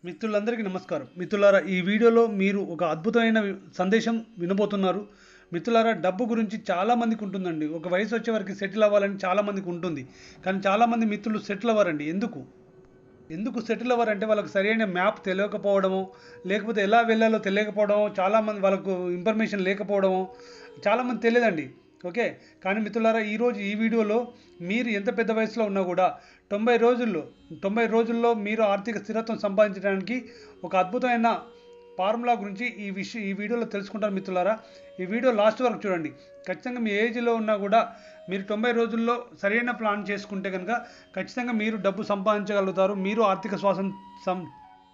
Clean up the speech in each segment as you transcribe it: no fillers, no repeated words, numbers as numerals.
మిత్రులందరికీ నమస్కారం. మిత్రులారా, ఈ వీడియోలో మీరు ఒక అద్భుతమైన సందేశం వినబోతున్నారు. మిత్రులారా, డబ్బు గురించి చాలామందికి ఉంటుందండి. ఒక వయసు వచ్చే వరకు సెటిల్ అవ్వాలని చాలామందికి ఉంటుంది. కానీ చాలామంది మిత్రులు సెటిల్ అవ్వరండి. ఎందుకు సెటిల్ అవ్వరంటే వాళ్ళకి సరైన మ్యాప్ తెలియకపోవడమో, లేకపోతే ఎలా వెళ్ళాలో తెలియకపోవడమో, చాలామంది వాళ్ళకు ఇన్ఫర్మేషన్ లేకపోవడమో చాలామంది తెలియదండి. ఓకే. కానీ మిత్రులారా, ఈరోజు ఈ వీడియోలో మీరు ఎంత పెద్ద వయసులో ఉన్నా కూడా 90 రోజుల్లో మీరు ఆర్థిక స్థిరత్వం సంపాదించడానికి ఒక అద్భుతమైన ఫార్ములా గురించి ఈ వీడియోలో తెలుసుకుంటారు మిత్రులారా. ఈ వీడియో లాస్ట్ వరకు చూడండి. ఖచ్చితంగా మీ ఏజ్లో ఉన్నా కూడా మీరు 90 రోజుల్లో సరైన ప్లాన్ చేసుకుంటే కనుక ఖచ్చితంగా మీరు డబ్బు సంపాదించగలుగుతారు, మీరు ఆర్థిక శ్వాసం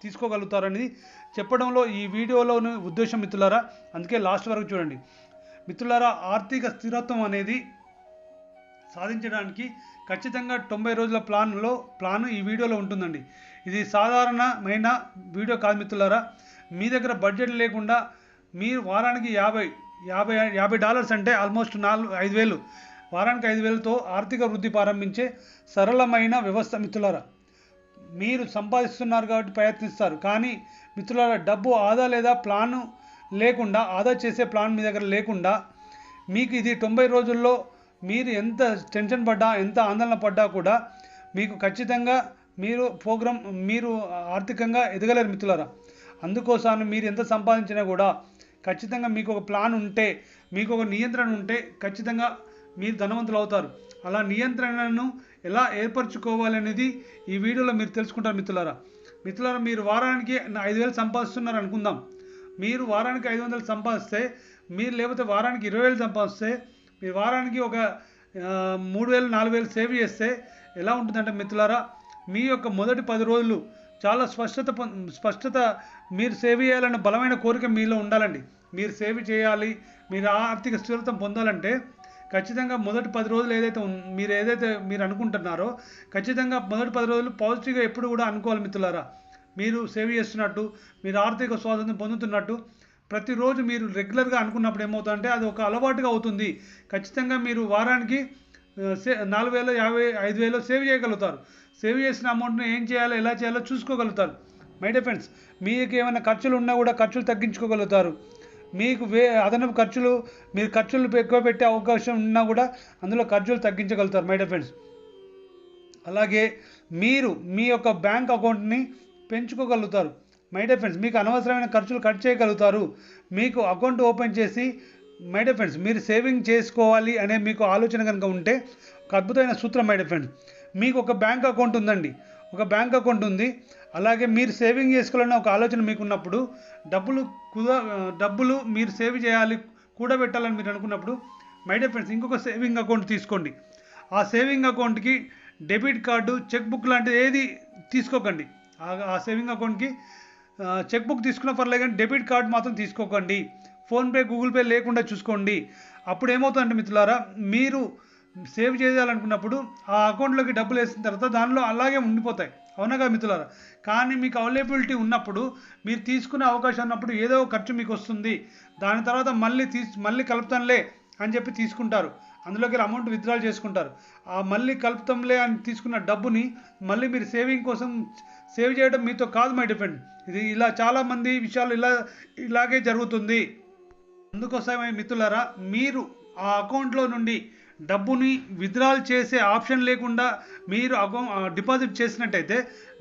తీసుకోగలుగుతారు అనేది చెప్పడంలో ఈ వీడియోలోని ఉద్దేశం మిత్రులారా. అందుకే లాస్ట్ వరకు చూడండి మిత్రులారా. ఆర్థిక స్థిరత్వం అనేది సాధించడానికి ఖచ్చితంగా 90 రోజుల ప్లాన్ ఈ వీడియోలో ఉంటుందండి. ఇది సాధారణమైన వీడియో కాదు మిత్రులారా. మీ దగ్గర బడ్జెట్ లేకుండా మీరు వారానికి $50 అంటే ఆల్మోస్ట్ 5,000, వారానికి 5,000తో ఆర్థిక వృద్ధి ప్రారంభించే సరళమైన వ్యవస్థ మిత్రులారా. మీరు సంపాదిస్తున్నారు కాబట్టి ప్రయత్నిస్తారు, కానీ మిత్రులారా, డబ్బు ఆదా లేదా ప్లాను లేకుండా, ఆదా చేసే ప్లాన్ మీ దగ్గర లేకుండా మీకు ఇది 90 రోజుల్లో మీరు ఎంత టెన్షన్ పడ్డా, ఎంత ఆందోళన పడ్డా కూడా మీకు ఖచ్చితంగా మీరు ఆర్థికంగా ఎదగలేరు మిత్రులారా. అందుకోసాన్ని మీరు ఎంత సంపాదించినా కూడా ఖచ్చితంగా మీకు ఒక ప్లాన్ ఉంటే, మీకు ఒక నియంత్రణ ఉంటే ఖచ్చితంగా మీరు ధనవంతులు అవుతారు. అలా నియంత్రణను ఎలా ఏర్పరచుకోవాలనేది ఈ వీడియోలో మీరు తెలుసుకుంటారు మిత్రులారా. మీరు వారానికి 5,000 సంపాదిస్తున్నారు అనుకుందాం. మీరు వారానికి 500 సంపాదిస్తే, మీరు లేకపోతే వారానికి 20,000 సంపాదిస్తే, మీరు వారానికి ఒక 3,000 4,000 సేవ్ చేస్తే ఎలా ఉంటుందంటే మిత్రులారా, మీ యొక్క మొదటి 10 రోజులు చాలా స్పష్టత మీరు సేవ్ చేయాలన్న బలమైన కోరిక మీలో ఉండాలండి. మీరు సేవ్ చేయాలి, మీరు ఆర్థిక స్థిరత్వం పొందాలంటే ఖచ్చితంగా మొదటి 10 రోజులు ఏదైతే మీరు అనుకుంటున్నారో ఖచ్చితంగా మొదటి 10 రోజులు పాజిటివ్గా ఎప్పుడు కూడా అనుకోవాలి మిత్రులారా. మీరు సేవ్ చేస్తున్నట్టు, మీరు ఆర్థిక స్వాతంత్రం పొందుతున్నట్టు ప్రతిరోజు మీరు రెగ్యులర్గా అనుకున్నప్పుడు ఏమవుతుందంటే అది ఒక అలవాటుగా అవుతుంది. ఖచ్చితంగా మీరు వారానికి 4,000, 50,000, 5,000 సేవ్ చేయగలుగుతారు. సేవ్ చేసిన అమౌంట్ని ఏం చేయాలో, ఎలా చేయాలో చూసుకోగలుగుతారు. మై డియర్ ఫ్రెండ్స్, మీకు ఏమైనా ఖర్చులు ఉన్నా కూడా ఖర్చులు తగ్గించుకోగలుగుతారు. మీకు అదనపు మీరు ఖర్చులు ఎక్కువ పెట్టే అవకాశం ఉన్నా కూడా అందులో ఖర్చులు తగ్గించగలుగుతారు మై డియర్ ఫ్రెండ్స్. అలాగే మీరు మీ యొక్క బ్యాంక్ అకౌంట్ని పెంచుకోగలుగుతారు మై డియర్ ఫ్రెండ్స్. మీకు అనవసరమైన ఖర్చులు కట్ చేయగలుగుతారు. మీకు అకౌంట్ ఓపెన్ చేసి మై డియర్ ఫ్రెండ్స్, మీరు సేవింగ్ చేసుకోవాలి అనే మీకు ఆలోచన కనుక ఉంటే ఒక అద్భుతమైన సూత్రం మై డియర్ ఫ్రెండ్స్. మీకు ఒక బ్యాంక్ అకౌంట్ ఉందండి, ఒక బ్యాంక్ అకౌంట్ ఉంది. అలాగే మీరు సేవింగ్ చేసుకోవాలన్న ఒక ఆలోచన మీకు ఉన్నప్పుడు, డబ్బులు మీరు సేవ్ చేయాలి, కూడబెట్టాలని మీరు అనుకున్నప్పుడు మై డియర్ ఫ్రెండ్స్, ఇంకొక సేవింగ్ అకౌంట్ తీసుకోండి. ఆ సేవింగ్ అకౌంట్కి డెబిట్ కార్డు, చెక్ బుక్ లాంటిది ఏది తీసుకోకండి. ఆ సేవింగ్ అకౌంట్కి చెక్ బుక్ తీసుకున్న పర్లేదు, కానీ డెబిట్ కార్డు మాత్రం తీసుకోకండి. ఫోన్పే, గూగుల్ పే లేకుండా చూసుకోండి. అప్పుడు ఏమవుతుందంటే మిత్రులారా, మీరు సేవ్ చేయాలనుకున్నప్పుడు ఆ అకౌంట్లోకి డబ్బులు వేసిన తర్వాత దానిలో అలాగే ఉండిపోతాయి, అవునగా మిత్రులారా. కానీ మీకు అవైలబిలిటీ ఉన్నప్పుడు, మీరు తీసుకునే అవకాశం ఉన్నప్పుడు ఏదో ఖర్చు మీకు వస్తుంది. దాని తర్వాత మళ్ళీ కలుపుతానులే అని చెప్పి తీసుకుంటారు. అందులోకి అమౌంట్ విత్డ్రా చేసుకుంటారు. ఆ మళ్ళీ కలుపుతాంలే అని తీసుకున్న డబ్బుని మళ్ళీ మీరు సేవింగ్ కోసం సేవ్ చేయడం మీతో కాదు మై డిపెండ్. ఇది ఇలా చాలామంది విషయాలు ఇలాగే జరుగుతుంది. అందుకోసమే మిత్రులారా, మీరు ఆ అకౌంట్లో నుండి డబ్బుని విత్డ్రాల్ చేసే ఆప్షన్ లేకుండా మీరు డిపాజిట్ చేసినట్టయితే,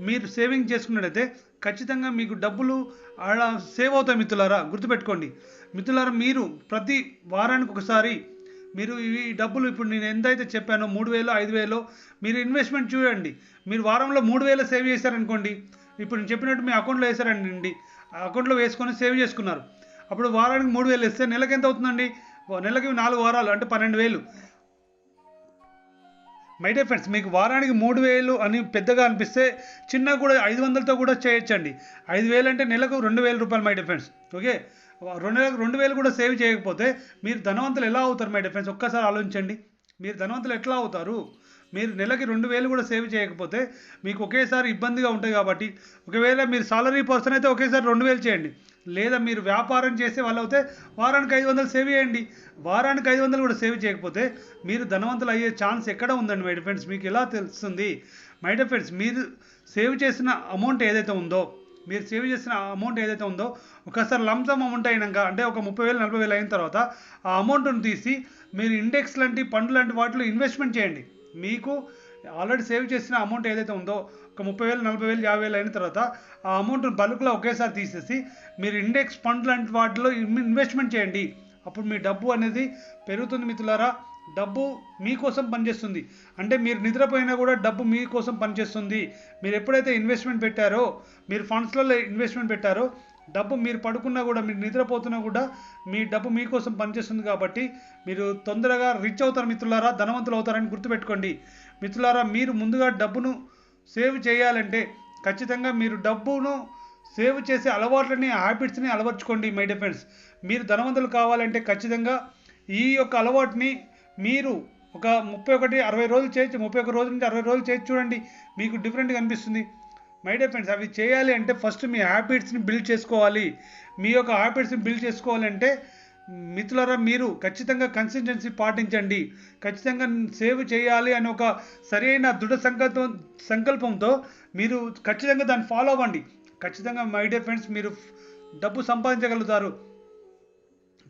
మీరు సేవింగ్ చేసుకున్నట్టయితే ఖచ్చితంగా మీకు డబ్బులు అలా సేవ్ అవుతాయి మిత్రులారా. గుర్తుపెట్టుకోండి మిత్రులారా, మీరు ప్రతి వారానికి ఒకసారి మీరు ఈ డబ్బులు, ఇప్పుడు నేను ఎంతైతే చెప్పానో 3,000, 5,000 మీరు ఇన్వెస్ట్మెంట్ చూడండి. మీరు వారంలో 3,000 సేవ్ చేశారనుకోండి, ఇప్పుడు నేను చెప్పినట్టు మీ అకౌంట్లో వేశారండి, ఆ అకౌంట్లో వేసుకొని సేవ్ చేసుకున్నారు. అప్పుడు వారానికి 3,000 ఇస్తే నెలకి ఎంత అవుతుందండి? నెలకి 4 వారాలు అంటే 12,000 మై డియర్ ఫ్రెండ్స్. మీకు వారానికి 3,000 అని పెద్దగా అనిపిస్తే చిన్నగా కూడా 500తో కూడా చేయొచ్చండి. 5,000 అంటే నెలకు 2,000 రూపాయలు మై డియర్ ఫ్రెండ్స్. ఓకే. 2,000 కూడా సేవ్ చేయకపోతే మీరు ధనవంతులు ఎలా అవుతారు మై డియర్ ఫ్రెండ్స్? ఒక్కసారి ఆలోచించండి. మీరు ధనవంతులు ఎట్లా అవుతారు? మీరు నెలకి 2,000 కూడా సేవ్ చేయకపోతే మీకు ఒకేసారి ఇబ్బందిగా ఉంటుంది. కాబట్టి ఒకవేళ మీరు సాలరీ పర్సన్ అయితే ఒకేసారి 2,000 చేయండి. లేదా మీరు వ్యాపారం చేసే వాళ్ళు అయితే వారానికి 500 సేవ్ చేయండి. వారానికి 500 కూడా సేవ్ చేయకపోతే మీరు ధనవంతులు అయ్యే ఛాన్స్ ఎక్కడ ఉందండి మై డియర్ ఫ్రెండ్స్? మీకు ఎలా తెలుస్తుంది మై డియర్ ఫ్రెండ్స్? మీరు సేవ్ చేసిన అమౌంట్ ఏదైతే ఉందో మీరు సేవ్ చేసిన అమౌంట్ ఏదైతే ఉందో ఒకసారి లంసమ్ అమౌంట్ అయినాక అంటే ఒక 30,000 40,000 అయిన తర్వాత ఆ అమౌంట్ని తీసి మీరు ఇండెక్స్ లాంటి ఫండ్ లాంటి వాటిలో ఇన్వెస్ట్మెంట్ చేయండి. మీకు ఆల్రెడీ సేవ్ చేసిన అమౌంట్ ఏదైతే ఉందో ఒక 30,000 40,000 50,000 అయిన తర్వాత ఆ అమౌంట్ని బల్క్లో ఒకేసారి తీసేసి మీరు ఇండెక్స్ ఫండ్ లాంటి వాటిలో ఇన్వెస్ట్మెంట్ చేయండి. అప్పుడు మీ డబ్బు అనేది పెరుగుతుంది మిత్రులారా. డబ్బు మీకోసం పనిచేస్తుంది. అంటే మీరు నిద్రపోయినా కూడా డబ్బు మీకోసం పనిచేస్తుంది. మీరు ఎప్పుడైతే ఇన్వెస్ట్మెంట్ పెట్టారో, మీరు ఫండ్స్లలో ఇన్వెస్ట్మెంట్ పెట్టారో, డబ్బు మీరు పడుకున్నా కూడా, మీరు నిద్రపోతున్నా కూడా మీ డబ్బు మీకోసం పనిచేస్తుంది. కాబట్టి మీరు తొందరగా రిచ్ అవుతారు మిత్రులారా, ధనవంతులు అవుతారని గుర్తుపెట్టుకోండి మిత్రులారా. మీరు ముందుగా డబ్బును సేవ్ చేయాలంటే ఖచ్చితంగా మీరు డబ్బును సేవ్ చేసే అలవాట్లని, హ్యాబిట్స్ని అలవర్చుకోండి మై డియర్ ఫ్రెండ్స్. మీరు ధనవంతులు కావాలంటే ఖచ్చితంగా ఈ యొక్క అలవాటుని మీరు ఒక 60 రోజులు చేయొచ్చు. 31 రోజుల నుంచి 60 రోజులు చేసి చూడండి, మీకు డిఫరెంట్గా అనిపిస్తుంది మై డియర్ ఫ్రెండ్స్. అవి చేయాలి అంటే ఫస్ట్ మీ హ్యాబిట్స్ని బిల్డ్ చేసుకోవాలి. మీ యొక్క హ్యాబిట్స్ని బిల్డ్ చేసుకోవాలంటే మిత్రులారా మీరు ఖచ్చితంగా కన్సిస్టెన్సీ పాటించండి. ఖచ్చితంగా సేవ్ చేయాలి అని ఒక సరైన దృఢ సంకల్పంతో మీరు ఖచ్చితంగా దాన్ని ఫాలో అవ్వండి. ఖచ్చితంగా మై డియర్ ఫ్రెండ్స్ మీరు డబ్బు సంపాదించగలుగుతారు.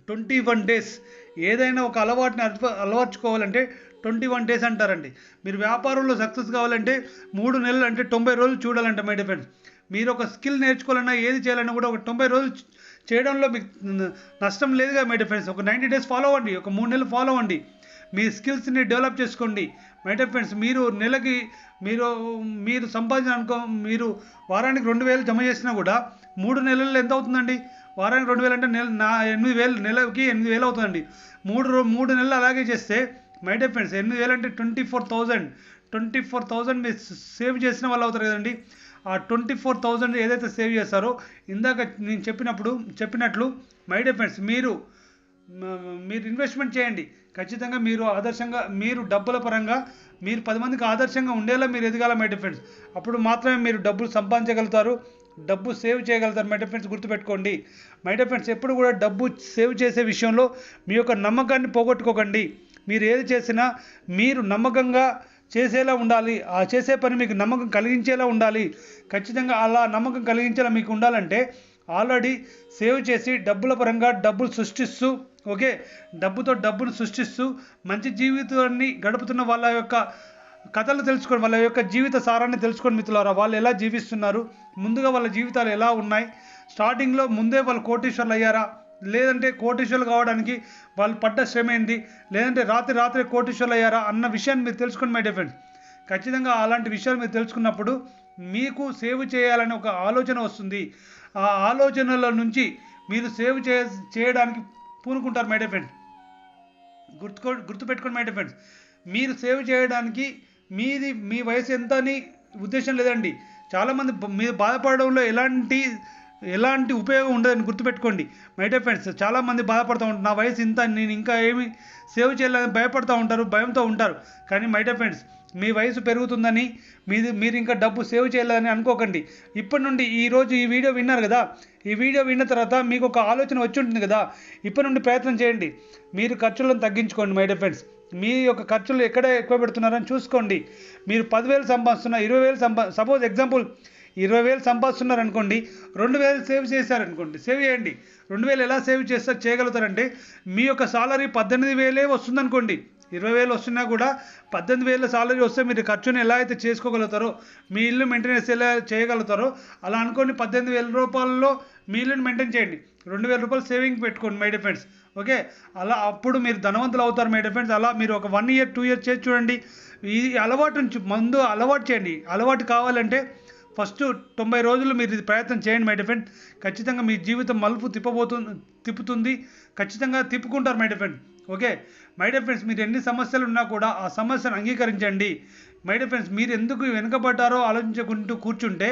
21 డేస్ ఏదైనా ఒక అలవాటుని అలవర్చుకోవాలంటే 21 డేస్ అంటారండి. మీరు వ్యాపారంలో సక్సెస్ కావాలంటే 3 నెలలు అంటే 90 రోజులు చూడాలంట మై డియర్ ఫ్రెండ్స్. మీరు ఒక స్కిల్ నేర్చుకోవాలన్నా, ఏది చేయాలన్నా కూడా ఒక 90 రోజులు చేయడంలో మీకు నష్టం లేదుగా మై డియర్ ఫ్రెండ్స్. ఒక 90 డేస్ ఫాలో అవ్వండి, ఒక 3 నెలలు ఫాలో అవ్వండి. మీ స్కిల్స్ని డెవలప్ చేసుకోండి మై డియర్ ఫ్రెండ్స్. మీరు నెలకి మీరు సంపాదించిన అనుకో, మీరు వారానికి 2,000 జమ చేసినా కూడా 3 నెలల్లో ఎంత అవుతుందండి? వారానికి 2,000 అంటే 8,000, నెలకి 8,000 అవుతుందండి. 3 నెలలు అలాగే చేస్తే మై డియర్ ఫ్రెండ్స్ 8,000 అంటే 24,000 మీరు సేవ్ చేసిన వాళ్ళు అవుతారు కదండి. ఆ 24,000 ఏదైతే సేవ్ చేస్తారో, ఇందాక నేను చెప్పినట్లు మై డియర్ ఫ్రెండ్స్ మీరు ఇన్వెస్ట్మెంట్ చేయండి. ఖచ్చితంగా మీరు ఆదర్శంగా, మీరు డబ్బుల పరంగా మీరు 10 మందికి ఆదర్శంగా ఉండేలా మీరు ఎదగాల మై డియర్ ఫ్రెండ్స్. అప్పుడు మాత్రమే మీరు డబ్బులు సంపాదించగలుగుతారు, డబ్బు సేవ్ చేయగలుగుతారు మై డియర్ ఫ్రెండ్స్. గుర్తుపెట్టుకోండి మై డియర్ ఫ్రెండ్స్. ఎప్పుడు కూడా డబ్బు సేవ్ చేసే విషయంలో మీ యొక్క నమ్మకాన్ని పోగొట్టుకోకండి. మీరు ఏది చేసినా మీరు నమ్మకంగా చేసేలా ఉండాలి. ఆ చేసే పని మీకు నమ్మకం కలిగించేలా ఉండాలి. ఖచ్చితంగా అలా నమ్మకం కలిగించేలా మీకు ఉండాలంటే ఆల్రెడీ సేవ్ చేసి డబ్బుల పరంగా డబ్బులు సృష్టిస్తూ, ఓకే, డబ్బును సృష్టిస్తూ మంచి జీవితాన్ని గడుపుతున్న వాళ్ళ యొక్క కథలు తెలుసుకోండి, వాళ్ళ యొక్క జీవిత సారాన్ని తెలుసుకోండి మిత్రులారా. వాళ్ళు ఎలా జీవిస్తున్నారు, ముందుగా వాళ్ళ జీవితాలు ఎలా ఉన్నాయి, స్టార్టింగ్లో ముందే వాళ్ళు కోటీశ్వర్లు అయ్యారా, లేదంటే కోటీశ్వర్లు కావడానికి వాళ్ళు పడ్డ శ్రమ ఏంది, లేదంటే రాత్రి కోటీశ్వర్లు అయ్యారా అన్న విషయాన్ని మీరు తెలుసుకోండి మై డియర్ ఫ్రెండ్స్. ఖచ్చితంగా అలాంటి విషయాలు మీరు తెలుసుకున్నప్పుడు మీకు సేవ్ చేయాలని ఒక ఆలోచన వస్తుంది. ఆ ఆలోచనల నుంచి మీరు సేవ్ చేయడానికి పూనుకుంటారు మై డియర్ ఫ్రెండ్స్. గుర్తుపెట్టుకోండి మై డియర్ ఫ్రెండ్స్. మీరు సేవ్ చేయడానికి మీ వయసు ఎంత అని ఉద్దేశం లేదండి. చాలామంది మీరు బాధపడడంలో ఎలాంటి ఉపయోగం ఉండదని గుర్తుపెట్టుకోండి మై డియర్ ఫ్రెండ్స్. చాలామంది బాధపడుతూ ఉంటారు, నా వయసు ఇంత, నేను ఇంకా ఏమి సేవ్ చేయాలని భయపడుతూ ఉంటారు, భయంతో ఉంటారు. కానీ మై డియర్ ఫ్రెండ్స్ మీ వయసు పెరుగుతుందని మీరు ఇంకా డబ్బు సేవ్ చేయాలని అనుకోకండి. ఇప్పటి నుండి ఈరోజు ఈ వీడియో విన్నారు కదా, ఈ వీడియో విన్న తర్వాత మీకు ఒక ఆలోచన వచ్చి ఉంటుంది కదా, ఇప్పటి నుండి ప్రయత్నం చేయండి. మీరు ఖర్చులను తగ్గించుకోండి మై డియర్ ఫ్రెండ్స్. మీ యొక్క ఖర్చులు ఎక్కడ ఎక్కువ పెడుతున్నారని చూసుకోండి. మీరు 10,000 సంపాదిస్తున్నా, 20,000 సపోజ్ ఎగ్జాంపుల్ 20,000 సంపాదిస్తున్నారు అనుకోండి, 2,000 సేవ్ చేశారనుకోండి, సేవ్ చేయండి. 2,000 ఎలా సేవ్ చేయగలుగుతారంటే మీ యొక్క సాలరీ 18,000 వస్తుందనుకోండి, 20,000 వస్తున్నా కూడా 18,000 సాలరీ వస్తే మీరు ఖర్చుని ఎలా అయితే చేసుకోగలుగుతారో, మీ ఇల్లు మెయింటెనెన్స్ ఎలా చేయగలుగుతారో అలా అనుకోండి. 18,000 రూపాయలలో మీ ఇల్లుని మెయింటైన్ చేయండి. 2,000 రూపాయలు సేవింగ్ పెట్టుకోండి మై డియర్ ఫ్రెండ్స్. ఓకే, అలా అప్పుడు మీరు ధనవంతులు అవుతారు మై డియర్ ఫ్రెండ్స్. అలా మీరు ఒక 1 year 2 years చేసి చూడండి. ఈ అలవాటు నుంచి ముందు అలవాటు చేయండి. అలవాటు కావాలంటే ఫస్ట్ 90 రోజులు మీరు ఇది ప్రయత్నం చేయండి మై డియర్ ఫ్రెండ్. ఖచ్చితంగా మీ జీవితం మలుపు తిప్పుతుంది. ఖచ్చితంగా తిప్పుకుంటారు my dear friend. Okay my dear friends, మీరు ఎన్ని సమస్యలు ఉన్నా కూడా ఆ సమస్యను అంగీకరించండి మై డియర్ ఫ్రెండ్స్. మీరు ఎందుకు వెనుకబడ్డారో ఆలోచించుకుంటూ కూర్చుంటే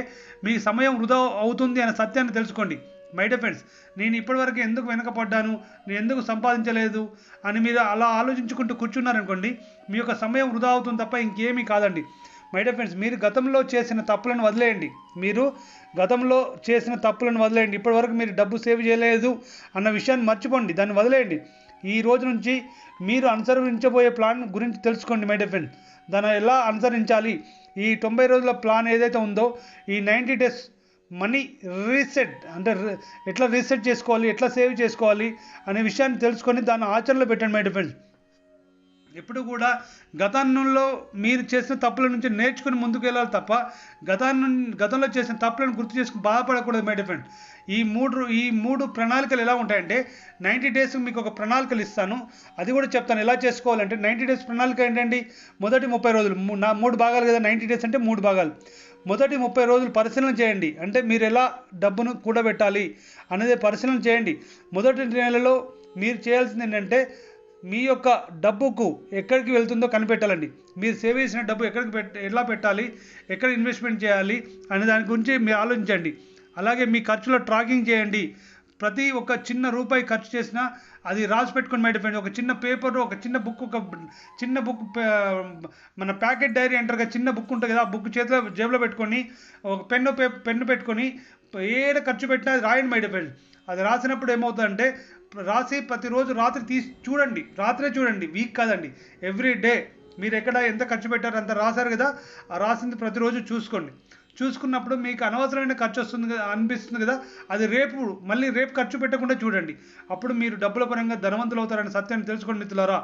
మీ సమయం వృధా అవుతుంది అనే సత్యాన్ని తెలుసుకోండి మై డియర్ ఫ్రెండ్స్. నేను ఇప్పటివరకు ఎందుకు వెనుకపడ్డాను, నేను ఎందుకు సంపాదించలేదు అని మీరు అలా ఆలోచించుకుంటూ కూర్చున్నారనుకోండి, మీ యొక్క సమయం వృధా అవుతుంది తప్ప ఇంకేమీ కాదండి మై డియర్ ఫ్రెండ్స్. మీరు గతంలో చేసిన తప్పులను వదిలేయండి. ఇప్పటివరకు మీరు డబ్బు సేవ్ చేయలేదు అన్న విషయాన్ని మర్చిపోండి, దాన్ని వదిలేయండి. ఈ రోజు నుంచి మీరు అనుసరించబోయే ప్లాన్ గురించి తెలుసుకోండి మై డియర్ ఫ్రెండ్స్. దాన్ని ఎలా అనుసరించాలి, ఈ 90 రోజుల ప్లాన్ ఏదైతే ఉందో, ఈ 90 days మనీ రీసెట్ అంటే ఎట్లా రీసెట్ చేసుకోవాలి, ఎట్లా సేవ్ చేసుకోవాలి అనే విషయాన్ని తెలుసుకొని దాన్ని ఆచరణలో పెట్టండి మై డియర్ ఫ్రెండ్స్. ఎప్పుడు కూడా గతంలో మీరు చేసిన తప్పుల నుంచి నేర్చుకుని ముందుకు వెళ్ళాలి తప్ప గతంలో చేసిన తప్పులను గుర్తు చేసుకుని బాధపడకూడదు మై డియర్ ఫ్రెండ్. ఈ మూడు ప్రణాళికలు ఎలా ఉంటాయంటే 90 డేస్ మీకు ఒక ప్రణాళికలు ఇస్తాను, అది కూడా చెప్తాను ఎలా చేసుకోవాలంటే. 90 డేస్ ప్రణాళిక ఏంటండి, మొదటి 30 రోజులు 3 భాగాలు కదా 90 డేస్ అంటే 3 భాగాలు. మొదటి 30 రోజులు పరిశీలన చేయండి, అంటే మీరు ఎలా డబ్బును కూడబెట్టాలి అనేది పరిశీలన చేయండి. మొదటి నెలలో మీరు చేయాల్సింది ఏంటంటే మీ యొక్క డబ్బుకు ఎక్కడికి వెళ్తుందో కనిపెట్టాలండి. మీరు సేవ్ చేసిన డబ్బు ఎలా పెట్టాలి, ఎక్కడ ఇన్వెస్ట్మెంట్ చేయాలి అనే దాని గురించి మీరు ఆలోచించండి. అలాగే మీ ఖర్చులో ట్రాకింగ్ చేయండి. ప్రతి ఒక్క చిన్న రూపాయి ఖర్చు చేసినా అది రాసి పెట్టుకొని మై డియర్ ఫ్రెండ్. ఒక చిన్న పేపర్, ఒక చిన్న బుక్ మన ప్యాకెట్ డైరీ అంటారు కదా, చిన్న బుక్ ఉంటుంది కదా, ఆ బుక్ చేతిలో జేబులో పెట్టుకొని ఒక పెన్ను పెట్టుకొని ఏడ ఖర్చు పెట్టినా అది రాయండి మై డియర్ ఫ్రెండ్. అది రాసినప్పుడు ఏమవుతుందంటే రాసి ప్రతిరోజు రాత్రి రాత్రే చూడండి, వీక్ కాదండి, ఎవ్రీ డే మీరు ఎక్కడ ఎంత ఖర్చు పెట్టారు అంత రాశారు కదా, ఆ రాసింది ప్రతిరోజు చూసుకున్నప్పుడు మీకు అనవసరమైన ఖర్చు వస్తుంది కదా అనిపిస్తుంది కదా, అది మళ్ళీ రేపు ఖర్చు పెట్టకుండా చూడండి. అప్పుడు మీరు డబ్బుల పరంగా ధనవంతులు అవుతారనే సత్యాన్ని తెలుసుకోండి మిత్రులారా.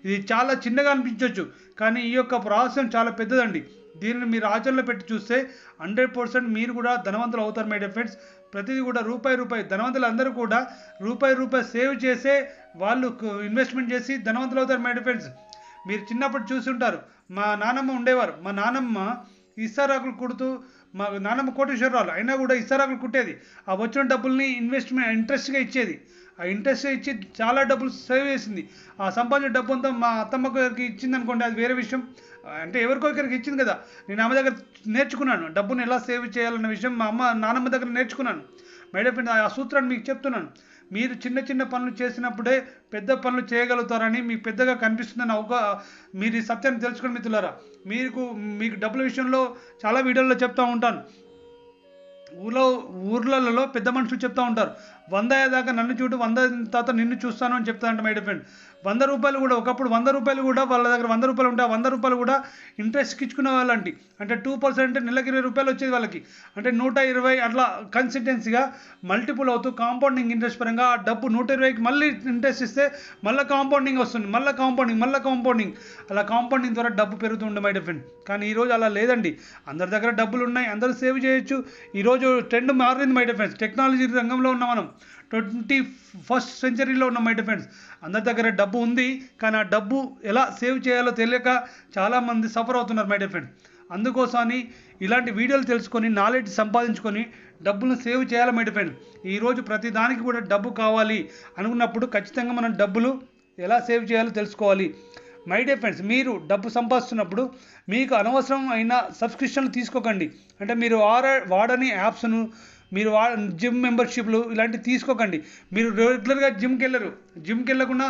ఇది చాలా చిన్నగా అనిపించవచ్చు, కానీ ఈ యొక్క రహస్యం చాలా పెద్దదండి. దీనిని మీరు ఆచరణలో పెట్టి చూస్తే 100% మీరు కూడా ధనవంతులు అవుతారు మై డియర్ ఫ్రెండ్స్. ప్రతిదీ కూడా రూపాయి ధనవంతులు అందరూ కూడా రూపాయి సేవ్ చేసే వాళ్ళు ఇన్వెస్ట్మెంట్ చేసి ధనవంతులు అవుతారు మై డియర్ ఫ్రెండ్స్. మీరు చిన్నప్పుడు చూసి ఉంటారు, మా నానమ్మ ఉండేవారు. మా నానమ్మ ఇస్తారాకులు కుడుతూ, మా నానమ్మ కోటేశ్వరరాలు అయినా కూడా ఇస్తారాకులు కుట్టేది. ఆ వచ్చిన డబ్బుల్ని ఇంట్రెస్ట్గా ఇచ్చేది. ఆ ఇంట్రెస్ట్ ఇచ్చి చాలా డబ్బులు సేవ్ చేసింది. ఆ సంపాదించిన డబ్బు అంతా మా అత్తమ్మ గారికి ఇచ్చింది అనుకోండి, అది వేరే విషయం. అంటే ఎవరికో ఒకరికి ఇచ్చింది కదా. నేను ఆమె దగ్గర నేర్చుకున్నాను డబ్బును ఎలా సేవ్ చేయాలన్న విషయం, మా నానమ్మ దగ్గర నేర్చుకున్నాను మై డియర్ ఫ్రెండ్. ఆ సూత్రాన్ని మీకు చెప్తున్నాను. మీరు చిన్న పనులు చేసినప్పుడే పెద్ద పనులు చేయగలుగుతారని మీకు పెద్దగా కనిపిస్తుందని మీరు ఈ సత్యాన్ని తెలుసుకుని మిత్రులారా. మీకు డబ్బుల విషయంలో చాలా వీడియోల్లో చెప్తూ ఉంటాను. ఊర్లలో పెద్ద మనుషులు చెప్తూ ఉంటారు, 100 దాకా నన్ను చూడు, 100 తర్వాత నిన్ను చూస్తాను అని చెప్తానంట మై డియర్ ఫ్రెండ్. 100 రూపాయలు కూడా ఒకప్పుడు 100 రూపాయలు కూడా వాళ్ళ దగ్గర 100 రూపాయలు ఉంటే 100 రూపాయలు కూడా ఇంట్రెస్ట్కి ఇచ్చుకునే వాళ్ళంటి. అంటే 2% అంటే నెలకి 20 రూపాయలు వచ్చేది వాళ్ళకి. అంటే 120 అట్లా కన్సిస్టెన్సీగా మల్టిపుల్ అవుతూ కాంపౌండింగ్ ఇంట్రెస్ట్ పరంగా ఆ డబ్బు 120కి మళ్ళీ ఇంట్రెస్ట్ ఇస్తే మళ్ళీ కాంపౌండింగ్ వస్తుంది, మళ్ళీ కాంపౌండింగ్ అలా కాంపౌండింగ్ ద్వారా డబ్బు పెరుగుతుండే మై డియర్ ఫ్రెండ్. కానీ ఈరోజు అలా లేదండి. అందరి దగ్గర డబ్బులు ఉన్నాయి, అందరూ సేవ్ చేయొచ్చు. ఈరోజు ట్రెండ్ మారింది మై డియర్ ఫ్రెండ్స్. టెక్నాలజీ రంగంలో ఉన్నాం మనం, 21st సెంచరీలో ఉన్నాం మై డియర్ ఫ్రెండ్స్. అందరి దగ్గర డబ్బు ఉంది, కానీ ఆ డబ్బు ఎలా సేవ్ చేయాలో తెలియక చాలామంది సఫర్ అవుతున్నారు మై డియర్ ఫ్రెండ్. అందుకోసమని ఇలాంటి వీడియోలు తెలుసుకొని నాలెడ్జ్ సంపాదించుకొని డబ్బులను సేవ్ చేయాలి మై డియర్ ఫ్రెండ్. ఈరోజు ప్రతి దానికి కూడా డబ్బు కావాలి అనుకున్నప్పుడు ఖచ్చితంగా మనం డబ్బులు ఎలా సేవ్ చేయాలో తెలుసుకోవాలి మై డియర్ ఫ్రెండ్స్. మీరు డబ్బు సంపాదిస్తున్నప్పుడు మీకు అనవసరం అయిన సబ్స్క్రిప్షన్లు తీసుకోకండి. అంటే మీరు వాడని యాప్స్ను, మీరు జిమ్ మెంబర్షిప్లు ఇలాంటివి తీసుకోకండి. మీరు రెగ్యులర్గా జిమ్కి వెళ్ళకుండా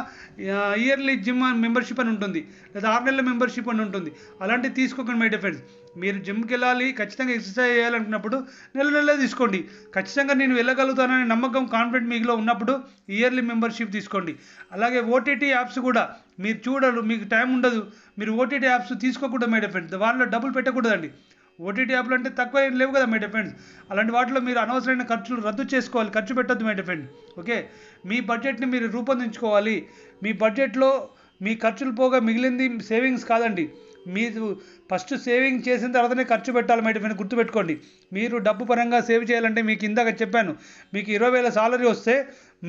ఇయర్లీ జిమ్ మెంబర్షిప్ అని ఉంటుంది, లేదా 6 నెలల మెంబర్షిప్ అని ఉంటుంది. అలాంటివి తీసుకోకండి మై డియర్ ఫ్రెండ్స్. మీరు జిమ్కి వెళ్ళాలి, ఖచ్చితంగా ఎక్సర్సైజ్ చేయాలనుకున్నప్పుడు నెల తీసుకోండి. ఖచ్చితంగా నేను వెళ్ళగలుగుతానని నమ్మకం, కాన్ఫిడెంట్ మీలో ఉన్నప్పుడు ఇయర్లీ మెంబర్షిప్ తీసుకోండి. అలాగే ఓటీటీ యాప్స్ కూడా మీరు చూడరు, మీకు టైం ఉండదు, మీరు ఓటీటీ యాప్స్ తీసుకోకూడదు మై డియర్ ఫ్రెండ్స్. వాళ్ళలో డబ్బులు పెట్టకూడదండి. ఓటీటీ యాప్లు అంటే తక్కువ ఏం లేవు కదా మై డియర్ ఫ్రెండ్స్. అలాంటి వాటిలో మీరు అనవసరమైన ఖర్చులు రద్దు చేసుకోవాలి, ఖర్చు పెట్టద్దు మై డియర్ ఫ్రెండ్. ఓకే, మీ బడ్జెట్ని మీరు రూపొందించుకోవాలి. మీ బడ్జెట్లో మీ ఖర్చులు పోగా మిగిలింది సేవింగ్స్ కాదండి. మీరు ఫస్ట్ సేవింగ్ చేసిన తర్వాతనే ఖర్చు పెట్టాలి మై డియర్ ఫ్రెండ్, గుర్తుపెట్టుకోండి. మీరు డబ్బు పరంగా సేవ్ చేయాలంటే మీకు ఇందాక చెప్పాను, మీకు 20,000 సాలరీ వస్తే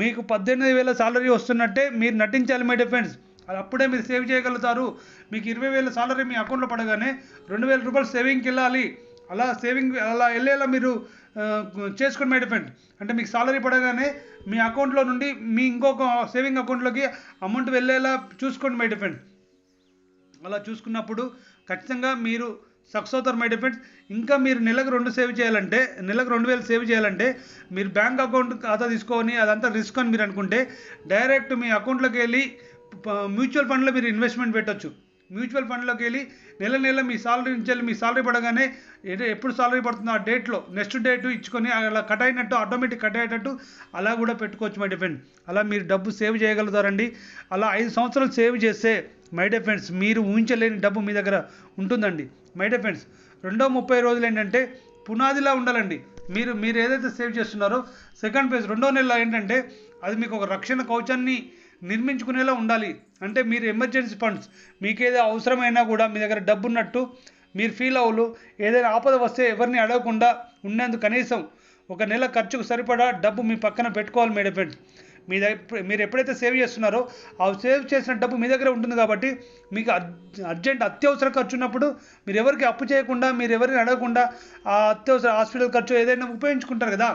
మీకు 18,000 సాలరీ వస్తున్నట్టే మీరు నటించాలి మై డియర్ ఫ్రెండ్స్. అది అప్పుడే మీరు సేవ్ చేయగలుగుతారు. మీకు 20,000 సాలరీ మీ అకౌంట్లో పడగానే 2,000 రూపాయలు సేవింగ్కి వెళ్ళాలి. అలా వెళ్ళేలా మీరు చేసుకోండి మై డియర్ ఫ్రెండ్. అంటే మీకు సాలరీ పడగానే మీ అకౌంట్లో నుండి మీ ఇంకొక సేవింగ్ అకౌంట్లోకి అమౌంట్ వెళ్ళేలా చూసుకోండి మై డియర్ ఫ్రెండ్. అలా చూసుకున్నప్పుడు ఖచ్చితంగా మీరు సక్సెస్ అవుతారు మై డియర్ ఫ్రెండ్స్. ఇంకా మీరు నెలకు 2,000 సేవ్ చేయాలంటే మీరు బ్యాంక్ అకౌంట్ ఖాతా తీసుకొని అదంతా రిస్క్ అని మీరు అనుకుంటే డైరెక్ట్ మీ అకౌంట్లోకి వెళ్ళి మ్యూచువల్ ఫండ్లో మీరు ఇన్వెస్ట్మెంట్ పెట్టచ్చు. మ్యూచువల్ ఫండ్లోకి వెళ్ళి నెల మీ సాలరీ నుంచి వెళ్ళి మీ సాలరీ పడగానే ఎప్పుడు సాలరీ పడుతుందో ఆ డేట్లో నెక్స్ట్ డేట్ ఇచ్చుకొని అలా ఆటోమేటిక్ కట్ అయ్యేటట్టు అలా కూడా పెట్టుకోవచ్చు మై డియర్ ఫ్రెండ్. అలా మీరు డబ్బు సేవ్ చేయగలుగుతారండి. అలా 5 సంవత్సరాలు సేవ్ చేస్తే మై డియర్ ఫ్రెండ్స్ మీరు ఊహించలేని డబ్బు మీ దగ్గర ఉంటుందండి మై డియర్ ఫ్రెండ్స్. రెండో 30 రోజులు ఏంటంటే పునాదిలా ఉండాలండి. మీరు ఏదైతే సేవ్ చేస్తున్నారో సెకండ్ ఫేజ్ రెండో నెలలో ఏంటంటే అది మీకు ఒక రక్షణ కవచాన్ని నిర్మించుకునేలా ఉండాలి. అంటే మీరు ఎమర్జెన్సీ ఫండ్స్ మీకేదో అవసరమైనా కూడా మీ దగ్గర డబ్బు ఉన్నట్టు మీరు ఫీల్ అవ్వలు. ఏదైనా ఆపద వస్తే ఎవరిని అడగకుండా ఉండేందుకు కనీసం ఒక నెల ఖర్చుకు సరిపడా డబ్బు మీ పక్కన పెట్టుకోవాలి మై డియర్ ఫ్రెండ్స్. మీరు ఎప్పుడైతే సేవ్ చేస్తున్నారో ఆ సేవ్ చేసిన డబ్బు మీ దగ్గర ఉంటుంది కాబట్టి మీకు అర్జెంట్ అత్యవసర ఖర్చు ఉన్నప్పుడు మీరు ఎవరికి అప్పు చేయకుండా మీరు ఎవరిని అడగకుండా ఆ అత్యవసర హాస్పిటల్ ఖర్చు ఏదైనా ఉపయోగించుకుంటారు కదా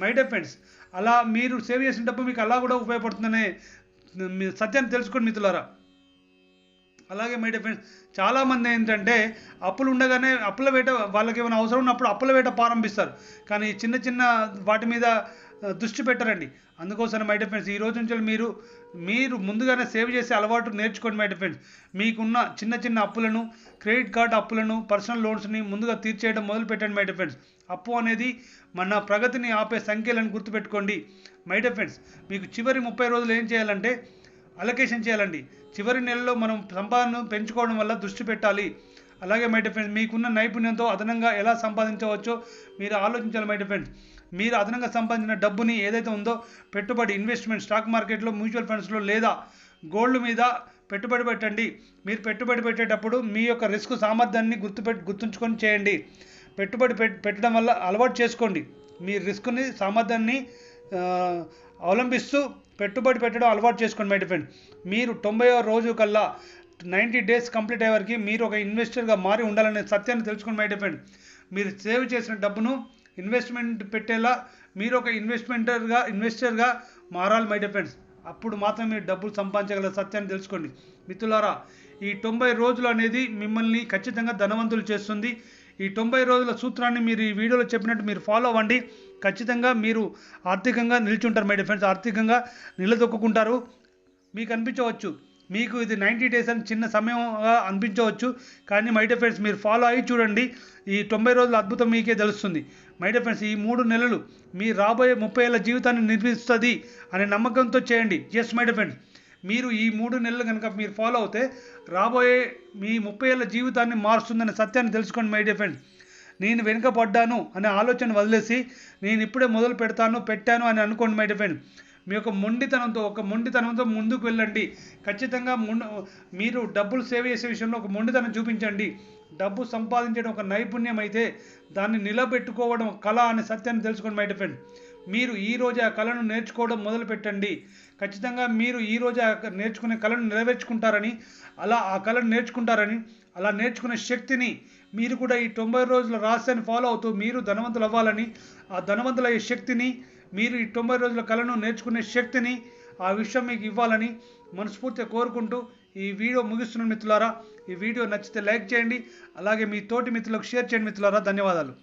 మై డియర్ ఫ్రెండ్స్. అలా మీరు సేవ్ చేసిన డబ్బు మీకు అలా కూడా ఉపయోగపడుతుందనే సత్యాన్ని తెలుసుకోండి మిత్రులారా. అలాగే మై డియర్ ఫ్రెండ్స్, చాలామంది ఏంటంటే అప్పులు ఉండగానే అప్పుల వేట వాళ్ళకి ఏమైనా అవసరం ఉన్నప్పుడు అప్పుల వేట ప్రారంభిస్తారు. కానీ చిన్న చిన్న వాటి మీద దృష్టి పెట్టరండి. అందుకోసం మై డియర్ ఫ్రెండ్స్, ఈ రోజు నుంచి మీరు ముందుగానే సేవ్ చేసే అలవాటు నేర్చుకోండి మై డియర్ ఫ్రెండ్స్. మీకున్న చిన్న చిన్న అప్పులను, క్రెడిట్ కార్డ్ అప్పులను, పర్సనల్ లోన్స్ని ముందుగా తీర్చేయడం మొదలు పెట్టండి మై డియర్ ఫ్రెండ్స్. అప్పు అనేది మన ప్రగతిని ఆపే సంఖ్యలను గుర్తుపెట్టుకోండి మై డియర్ ఫ్రెండ్స్. మీకు చివరి 30 రోజులు ఏం చేయాలంటే అలొకేషన్ చేయాలండి. చివరి నెలలో మనం సంపాదనను పెంచుకోవడం వల్ల దృష్టి పెట్టాలి. అలాగే మై డియర్ ఫ్రెండ్స్, మీకున్న నైపుణ్యంతో అదనంగా ఎలా సంపాదించవచ్చో మీరు ఆలోచించాలి మై డియర్ ఫ్రెండ్స్. మీరు అదనంగా సంపాదించిన డబ్బుని ఏదైతే ఉందో పెట్టుబడి, ఇన్వెస్ట్మెంట్, స్టాక్ మార్కెట్లో, మ్యూచువల్ ఫండ్స్లో లేదా గోల్డ్ మీద పెట్టుబడి పెట్టండి. మీరు పెట్టుబడి పెట్టేటప్పుడు మీ యొక్క రిస్క్ సామర్థ్యాన్ని గుర్తుంచుకొని చేయండి. పెట్టుబడి పెట్టడం వల్ల అలవాటు చేసుకోండి. మీ రిస్క్ని సామర్థ్యాన్ని అవలంబిస్తూ పెట్టుబడి పెట్టడం అలవాటు చేసుకోండి మై డియర్ ఫ్రెండ్. మీరు 90వ రోజు కల్లా 90 డేస్ కంప్లీట్ అయ్యే వరకు మీరు ఒక ఇన్వెస్టర్గా మారి ఉండాలనే సత్యాన్ని తెలుసుకోండి మై డియర్ ఫ్రెండ్. మీరు సేవ్ చేసిన డబ్బును ఇన్వెస్ట్మెంట్ పెట్టేలా మీరు ఒక ఇన్వెస్టర్గా మారాలి మై డియర్ ఫ్రెండ్స్. అప్పుడు మాత్రమే మీరు డబ్బులు సంపాదించగల సత్యాన్ని తెలుసుకోండి మిత్రులారా. ఈ 90 రోజులు అనేది మిమ్మల్ని ఖచ్చితంగా ధనవంతులు చేస్తుంది. ఈ 90 రోజుల సూత్రాన్ని మీరు ఈ వీడియోలో చెప్పినట్టు మీరు ఫాలో అవ్వండి. ఖచ్చితంగా మీరు ఆర్థికంగా నిల్చుంటారు మై డియర్ ఫ్రెండ్స్. ఆర్థికంగా నిలదొక్కుంటారు. మీకు అనిపించవచ్చు మీకు ఇది 90 డేస్ అని చిన్న సమయంగా అనిపించవచ్చు, కానీ మై డియర్ ఫ్రెండ్స్ మీరు ఫాలో అయ్యి చూడండి. ఈ 90 రోజుల అద్భుతం మీకే తెలుస్తుంది మై డియర్ ఫ్రెండ్స్. ఈ 3 నెలలు మీ రాబోయే 30 ఏళ్ళ జీవితాన్ని నిర్మిస్తుంది అనే నమ్మకంతో చేయండి. ఎస్ మై డియర్ ఫ్రెండ్స్, మీరు ఈ 3 నెలలు కనుక మీరు ఫాలో అవుతే రాబోయే మీ 30 ఏళ్ళ జీవితాన్ని మారుస్తుందనే సత్యాన్ని తెలుసుకోండి మై డియర్ ఫ్రెండ్స్. నేను వెనుకపడ్డాను అనే ఆలోచన వదిలేసి నేను ఇప్పుడే మొదలు పెట్టాను అని అనుకోండి మై డియర్ ఫ్రెండ్. మీ యొక్క మొండితనంతో ముందుకు వెళ్ళండి. ఖచ్చితంగా మీరు డబ్బులు సేవ్ చేసే విషయంలో ఒక మొండితనం చూపించండి. డబ్బు సంపాదించడం ఒక నైపుణ్యం అయితే దాన్ని నిలబెట్టుకోవడం కళ అనే సత్యాన్ని తెలుసుకోండి మై డియర్ ఫ్రెండ్. మీరు ఈరోజు ఆ కళను నేర్చుకోవడం మొదలు పెట్టండి. ఖచ్చితంగా మీరు ఈరోజు ఆ నేర్చుకునే కళను నెరవేర్చుకుంటారని, అలా నేర్చుకునే శక్తిని మీరు కూడా ఈ 90 రోజుల రహస్యాన్ని ఫాలో అవుతూ మీరు ధనవంతులు అవ్వాలని, ఆ ధనవంతులయ్యే శక్తిని, మీరు ఈ 90 రోజుల కళను నేర్చుకునే శక్తిని ఆ విషయం మీకు ఇవ్వాలని మనస్ఫూర్తిగా కోరుకుంటూ ఈ వీడియో ముగిస్తున్నాను మిత్రులారా. ఈ వీడియో నచ్చితే లైక్ చేయండి. అలాగే మీ తోటి మిత్రులకు షేర్ చేయండి మిత్రులారా. ధన్యవాదాలు.